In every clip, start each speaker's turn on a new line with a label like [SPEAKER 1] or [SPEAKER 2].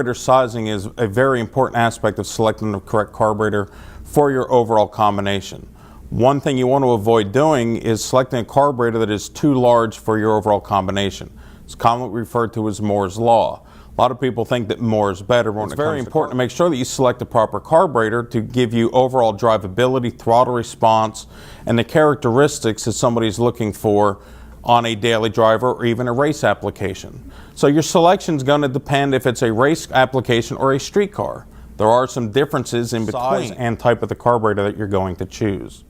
[SPEAKER 1] Carburetor sizing is a very important aspect of selecting the correct carburetor for your overall combination. One thing you want to avoid doing is selecting a carburetor that is too large for your overall combination. It's commonly referred to as Moore's Law. A lot of people think that more is better. It's very important to make sure that you select the proper carburetor to give you overall drivability, throttle response, and the characteristics that somebody's looking for on a daily driver or even a race application. So your selection is going to depend if it's a race application or a street car. There are some differences in between size and type of the carburetor that you're going to choose.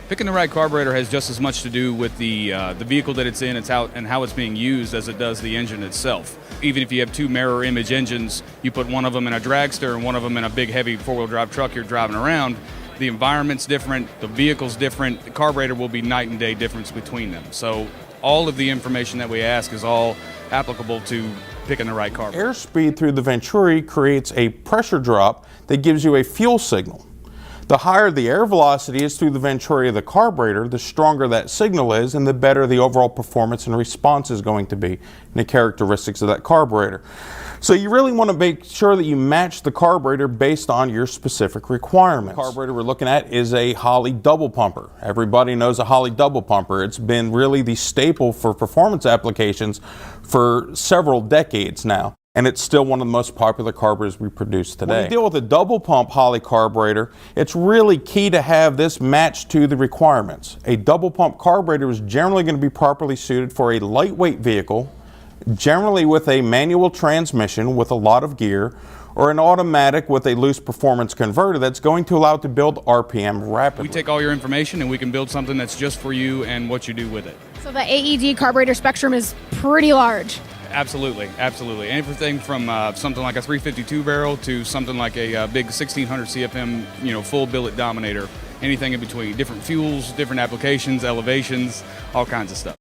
[SPEAKER 2] Picking the right carburetor has just as much to do with the vehicle that it's in, and how it's being used as it does the engine itself. Even if you have two mirror image engines, you put one of them in a dragster and one of them in a big heavy four-wheel drive truck you're driving around, the environment's different, the vehicle's different, the carburetor will be night and day difference between them. So all of the information that we ask is all applicable to picking the right carburetor.
[SPEAKER 1] Airspeed through the Venturi creates a pressure drop that gives you a fuel signal. The higher the air velocity is through the Venturi of the carburetor, the stronger that signal is and the better the overall performance and response is going to be, and the characteristics of that carburetor. So you really want to make sure that you match the carburetor based on your specific requirements. The carburetor we're looking at is a Holley double pumper. Everybody knows a Holley double pumper. It's been really the staple for performance applications for several decades now, and it's still one of the most popular carburetors we produce today. When you deal with a double pump Holley carburetor, it's really key to have this matched to the requirements. A double pump carburetor is generally going to be properly suited for a lightweight vehicle, generally with a manual transmission with a lot of gear, or an automatic with a loose performance converter that's going to allow it to build RPM rapidly.
[SPEAKER 2] We take all your information and we can build something that's just for you and what you do with it.
[SPEAKER 3] So the AED carburetor spectrum is pretty large.
[SPEAKER 2] Absolutely, absolutely. Everything from something like a 352 barrel to something like a big 1600 CFM, full billet Dominator. Anything in between. Different fuels, different applications, elevations, all kinds of stuff.